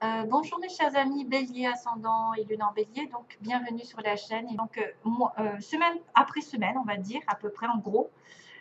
Bonjour mes chers amis, Bélier, ascendant et lune en Bélier, donc bienvenue sur la chaîne. Et donc, semaine après semaine, on va dire à peu près en gros,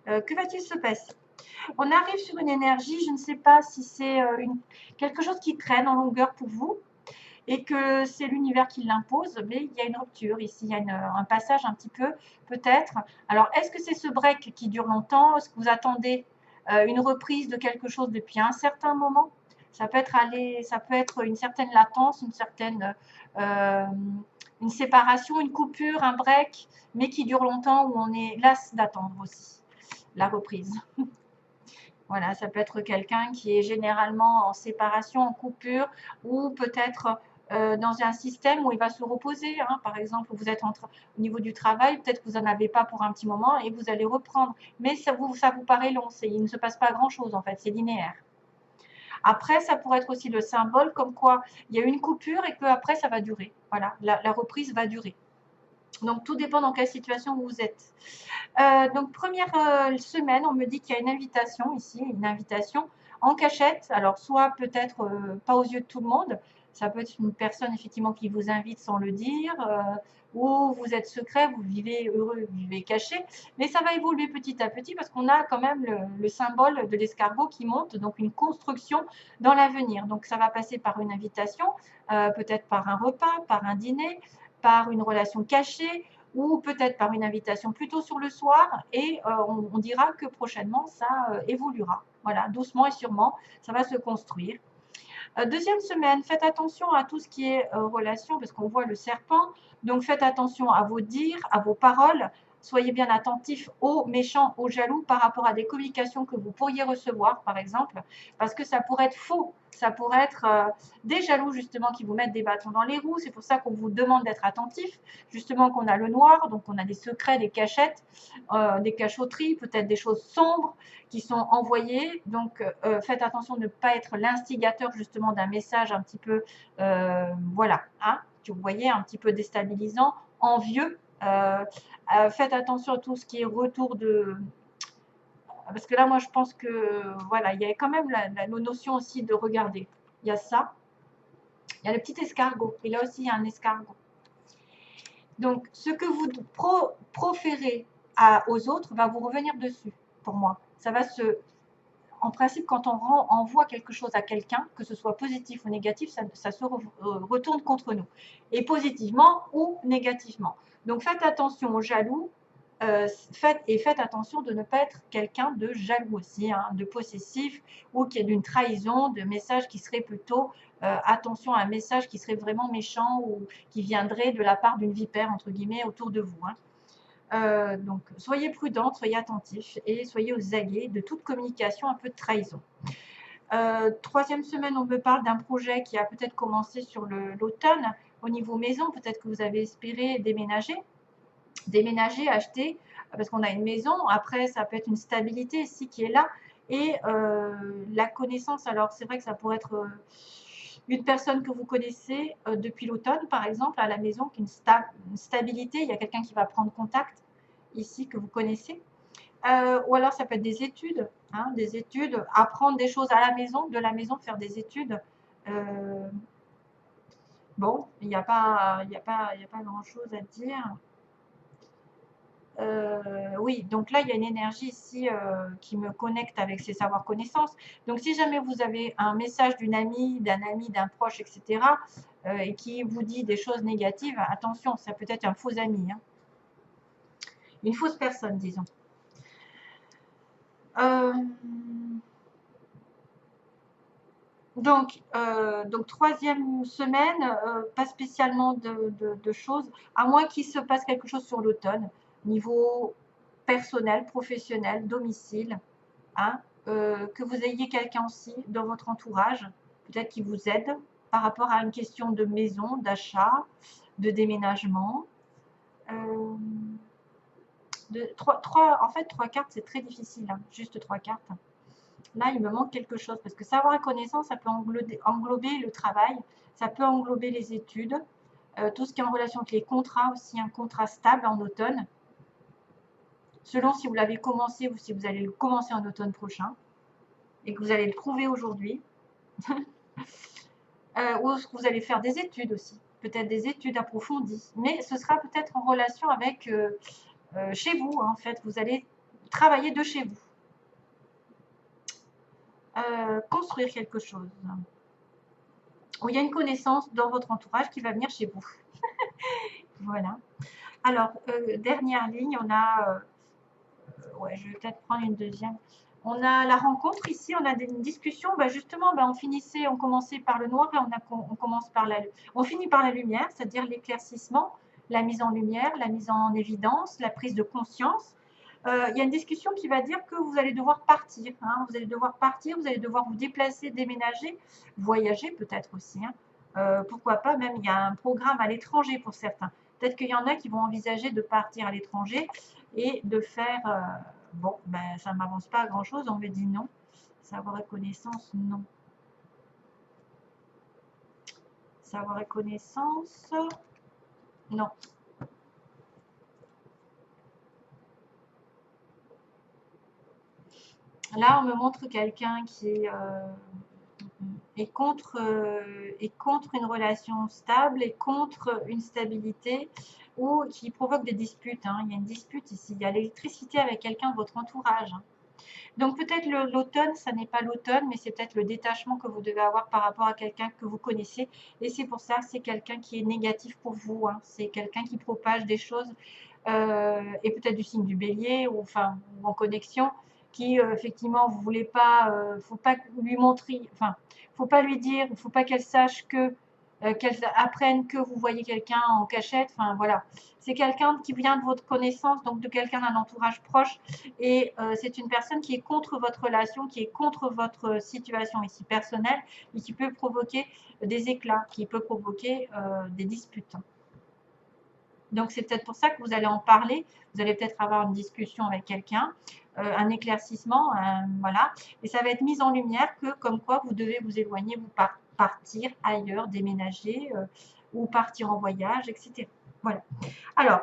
que va-t-il se passer? On arrive sur une énergie, je ne sais pas si c'est quelque chose qui traîne en longueur pour vous et que c'est l'univers qui l'impose, mais il y a une rupture ici, il y a un passage un petit peu peut-être. Alors, est-ce que c'est ce break qui dure longtemps? Est-ce que vous attendez une reprise de quelque chose depuis un certain moment? Ça peut être une certaine latence, euh, une séparation, une coupure, un break, mais qui dure longtemps où on est las d'attendre aussi la reprise. Voilà, ça peut être quelqu'un qui est généralement en séparation, en coupure, ou peut-être dans un système où il va se reposer. Hein. Par exemple, vous êtes au niveau du travail, peut-être que vous n'en avez pas pour un petit moment et vous allez reprendre. Mais ça vous paraît long, il ne se passe pas grand-chose en fait, c'est linéaire. Après, ça pourrait être aussi le symbole comme quoi il y a une coupure et qu'après, ça va durer. Voilà, la reprise va durer. Donc, tout dépend dans quelle situation vous êtes. Donc, première semaine, on me dit qu'il y a une invitation ici, une invitation en cachette. Alors, soit peut-être pas aux yeux de tout le monde, ça peut être une personne effectivement qui vous invite sans le dire, ou vous êtes secret, vous vivez heureux, vous vivez caché. Mais ça va évoluer petit à petit parce qu'on a quand même le symbole de l'escargot qui monte, donc une construction dans l'avenir. Donc, ça va passer par une invitation, peut-être par un repas, par un dîner, par une relation cachée, ou peut-être par une invitation plutôt sur le soir et on dira que prochainement ça évoluera. Voilà, doucement et sûrement, ça va se construire. Deuxième semaine, faites attention à tout ce qui est relation, parce qu'on voit le serpent. Donc faites attention à vos dires, à vos paroles. Soyez bien attentifs aux méchants, aux jaloux par rapport à des communications que vous pourriez recevoir, par exemple, parce que ça pourrait être faux. Ça pourrait être des jaloux, justement, qui vous mettent des bâtons dans les roues. C'est pour ça qu'on vous demande d'être attentif. Justement, qu'on a le noir, donc on a des secrets, des cachettes, des cachotteries, peut-être des choses sombres qui sont envoyés. Donc, faites attention de ne pas être l'instigateur justement d'un message un petit peu, voilà, hein, que vous voyez, un petit peu déstabilisant, envieux. Faites attention à tout ce qui est retour de... Parce que là, moi, je pense que, voilà, il y a quand même la notion aussi de regarder. Il y a ça. Il y a le petit escargot. Et là aussi, il y a un escargot. Donc, ce que vous proférez aux autres va vous revenir dessus, pour moi. Ça va se en principe, quand on envoie quelque chose à quelqu'un, que ce soit positif ou négatif, ça se retourne contre nous. Et positivement ou négativement. Donc faites attention aux jaloux. Faites attention de ne pas être quelqu'un de jaloux aussi, hein, de possessif ou qui est d'une trahison, de message qui serait plutôt attention à un message qui serait vraiment méchant ou qui viendrait de la part d'une vipère entre guillemets autour de vous. Hein. Donc, soyez prudente, soyez attentifs et soyez aux aguets de toute communication un peu de trahison. Troisième semaine, on me parle d'un projet qui a peut-être commencé sur l'automne au niveau maison. Peut-être que vous avez espéré déménager, acheter, parce qu'on a une maison. Après, ça peut être une stabilité ici qui est là. Et la connaissance, alors c'est vrai que ça pourrait être une personne que vous connaissez depuis l'automne, par exemple, à la maison, qui a une stabilité. Il y a quelqu'un qui va prendre contact ici que vous connaissez. Ou alors ça peut être des études, apprendre des choses à la maison, de la maison, faire des études. Bon, il y a pas grand-chose à dire. Oui, donc là, il y a une énergie ici qui me connecte avec ces savoirs-connaissances. Donc, si jamais vous avez un message d'une amie, d'un proche, etc., et qui vous dit des choses négatives, attention, ça peut être un faux ami, hein. Une fausse personne, disons. Euh, donc troisième semaine, pas spécialement de choses, à moins qu'il se passe quelque chose sur l'automne, niveau personnel, professionnel, domicile, hein, que vous ayez quelqu'un aussi dans votre entourage, peut-être qui vous aide par rapport à une question de maison, d'achat, de déménagement. Euh, en fait, trois cartes, c'est très difficile, hein, juste trois cartes. Là, il me manque quelque chose parce que savoir et connaissance, ça peut englober le travail, ça peut englober les études, tout ce qui est en relation avec les contrats aussi, un contrat stable en automne, selon si vous l'avez commencé ou si vous allez le commencer en automne prochain et que vous allez le trouver aujourd'hui. ou vous allez faire des études aussi, peut-être des études approfondies, mais ce sera peut-être en relation avec chez vous, hein, en fait, vous allez travailler de chez vous, construire quelque chose, où il y a une connaissance dans votre entourage qui va venir chez vous. Voilà. Alors, dernière ligne, on a, ouais, je vais peut-être prendre une deuxième. On a la rencontre ici, on a une discussion, bah justement, bah on commençait par le noir, là on commence par on finit par la lumière, c'est-à-dire l'éclaircissement, la mise en lumière, la mise en évidence, la prise de conscience. Il y a une discussion qui va dire que vous allez devoir partir, hein, vous allez devoir partir, vous allez devoir vous déplacer, déménager, voyager peut-être aussi, hein. Pourquoi pas, même il y a un programme à l'étranger pour certains. Peut-être qu'il y en a qui vont envisager de partir à l'étranger et de faire, bon, ben, ça ne m'avance pas à grand-chose, on me dit non. Savoir et connaissance, non. Savoir et connaissance, non. Là, on me montre quelqu'un qui est contre une relation stable et contre une stabilité ou qui provoque des disputes, hein. Il y a une dispute ici, il y a l'électricité avec quelqu'un de votre entourage, hein. Donc peut-être l'automne, ça n'est pas l'automne, mais c'est peut-être le détachement que vous devez avoir par rapport à quelqu'un que vous connaissez. Et c'est pour ça, c'est quelqu'un qui est négatif pour vous, hein. C'est quelqu'un qui propage des choses, et peut-être du signe du bélier, ou enfin, ou en connexion, qui effectivement, vous voulez pas, faut pas lui montrer, enfin, faut pas lui dire, faut pas qu'elle sache que, qu'elle apprenne que vous voyez quelqu'un en cachette, enfin voilà. C'est quelqu'un qui vient de votre connaissance, donc de quelqu'un d'un entourage proche, et c'est une personne qui est contre votre relation, qui est contre votre situation ici personnelle, et qui peut provoquer des éclats, qui peut provoquer des disputes. Donc c'est peut-être pour ça que vous allez en parler, vous allez peut-être avoir une discussion avec quelqu'un, un éclaircissement, voilà, et ça va être mis en lumière que comme quoi vous devez vous éloigner, vous partir ailleurs, déménager, ou partir en voyage, etc. Voilà. Alors,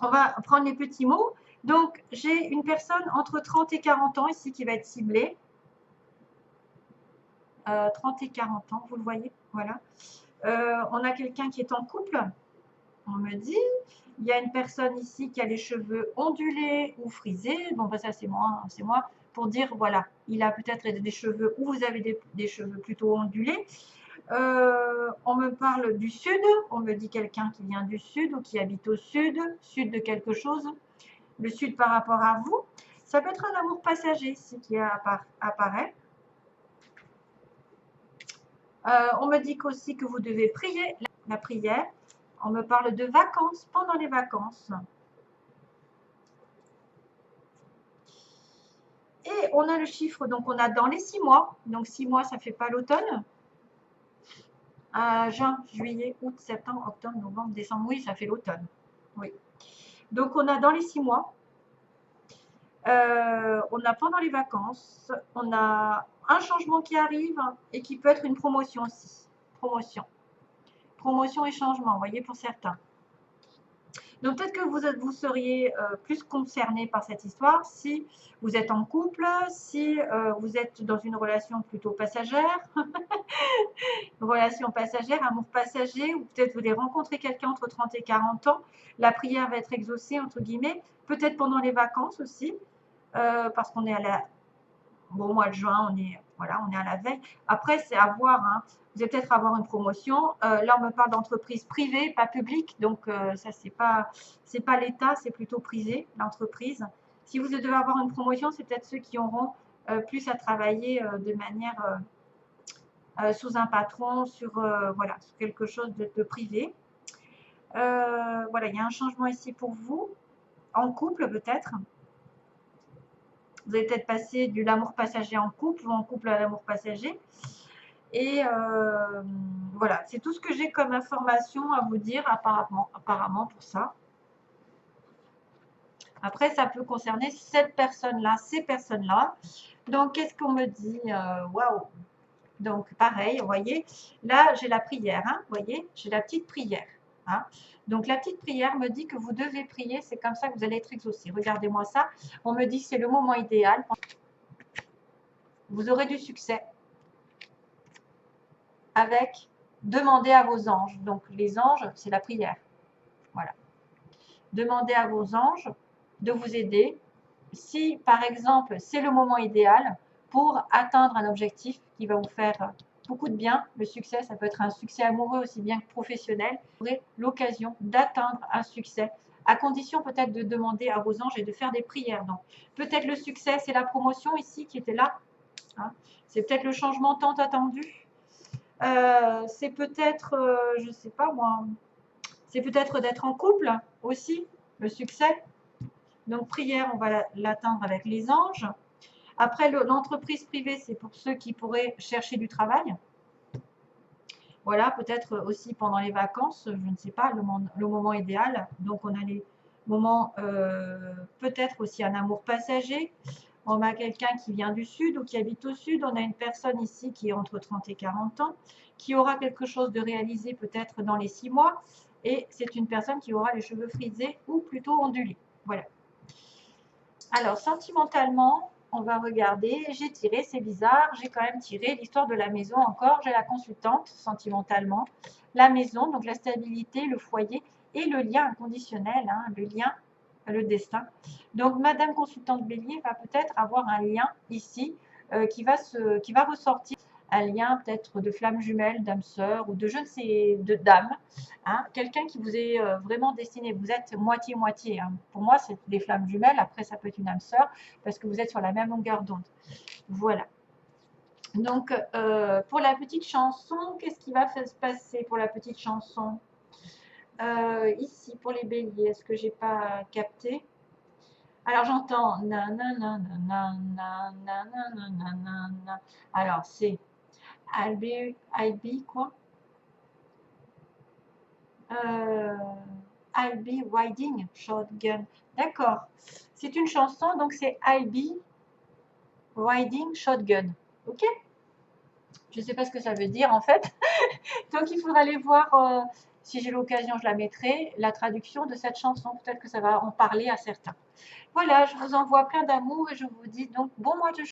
on va prendre les petits mots. Donc, j'ai une personne entre 30 et 40 ans ici qui va être ciblée. 30 et 40 ans, vous le voyez, voilà. On a quelqu'un qui est en couple, on me dit. Il y a une personne ici qui a les cheveux ondulés ou frisés. Bon, ben ça, c'est moi, pour dire, voilà, il a peut-être des cheveux, ou vous avez des cheveux plutôt ondulés. On me parle du sud, on me dit quelqu'un qui vient du sud ou qui habite au sud, sud de quelque chose, le sud par rapport à vous. Ça peut être un amour passager ici qui apparaît. On me dit aussi que vous devez prier la prière. On me parle de vacances, pendant les vacances. Et on a le chiffre, donc on a dans les 6 mois. Donc 6 mois, ça ne fait pas l'automne. Juin, juillet, août, septembre, octobre, novembre, décembre. Oui, ça fait l'automne. Oui. Donc on a dans les 6 mois. On a pendant les vacances. On a un changement qui arrive et qui peut être une promotion aussi. Promotion et changement, vous voyez, pour certains. Donc peut-être que vous seriez plus concerné par cette histoire si vous êtes en couple, si vous êtes dans une relation plutôt passagère, relation passagère, amour passager, ou peut-être vous allez rencontrer quelqu'un entre 30 et 40 ans. La prière va être exaucée, entre guillemets, peut-être pendant les vacances aussi, parce qu'on est au mois de juin, on est à la veille. Après, c'est à voir, hein. Vous allez peut-être avoir une promotion. Là, on me parle d'entreprise privée, pas publique. Donc, ça, c'est pas l'État, c'est plutôt privé, l'entreprise. Si vous devez avoir une promotion, c'est peut-être ceux qui auront plus à travailler de manière sous un patron, sur quelque chose de privé. Voilà, il y a un changement ici pour vous, en couple peut-être. Vous allez peut-être passer de l'amour passager en couple ou en couple à l'amour passager. Et voilà, c'est tout ce que j'ai comme information à vous dire apparemment pour ça. Après, ça peut concerner cette personne-là, ces personnes-là. Donc, qu'est-ce qu'on me dit? Waouh! Donc, pareil, vous voyez, là, j'ai la prière, hein, vous voyez, j'ai la petite prière. Hein. Donc, la petite prière me dit que vous devez prier, c'est comme ça que vous allez être exaucé. Regardez-moi ça. On me dit que c'est le moment idéal. Vous aurez du succès. avec demandez à vos anges. Donc, les anges, c'est la prière. Voilà. Demandez à vos anges de vous aider. Si, par exemple, c'est le moment idéal pour atteindre un objectif qui va vous faire beaucoup de bien, le succès, ça peut être un succès amoureux aussi bien que professionnel, vous aurez l'occasion d'atteindre un succès, à condition peut-être de demander à vos anges et de faire des prières. Donc, peut-être le succès, c'est la promotion ici qui était là. Hein. C'est peut-être le changement tant attendu. C'est peut-être, je ne sais pas moi, c'est peut-être d'être en couple aussi, le succès. Donc, prière, on va l'atteindre avec les anges. Après, l'entreprise privée, c'est pour ceux qui pourraient chercher du travail. Voilà, peut-être aussi pendant les vacances, je ne sais pas, le moment idéal. Donc, on a les moments, peut-être aussi un amour passager. On a quelqu'un qui vient du sud ou qui habite au sud. On a une personne ici qui est entre 30 et 40 ans, qui aura quelque chose de réalisé peut-être dans les 6 mois. Et c'est une personne qui aura les cheveux frisés ou plutôt ondulés. Voilà. Alors, sentimentalement, on va regarder. J'ai tiré, c'est bizarre. J'ai quand même tiré l'histoire de la maison encore. J'ai la consultante, sentimentalement. La maison, donc la stabilité, le foyer et le lien inconditionnel, hein, le lien, le destin. Donc, Madame consultante Bélier va peut-être avoir un lien ici qui va ressortir. Un lien peut-être de flamme jumelle, d'âme sœur ou de je ne sais, de dame. Hein, quelqu'un qui vous est vraiment destiné. Vous êtes moitié-moitié. Hein. Pour moi, c'est des flammes jumelles. Après, ça peut être une âme sœur parce que vous êtes sur la même longueur d'onde. Voilà. Donc, pour la petite chanson, qu'est-ce qui va se passer pour la petite chanson ici, pour les béliers, est-ce que j'ai pas capté? Alors, j'entends alors, c'est I'll be quoi? I'll be riding shotgun. D'accord. C'est une chanson, donc c'est I'll be riding shotgun. Ok? Je ne sais pas ce que ça veut dire en fait. Donc il faudra aller voir, si j'ai l'occasion, je la mettrai, la traduction de cette chanson. Peut-être que ça va en parler à certains. Voilà, je vous envoie plein d'amour et je vous dis donc bon mois de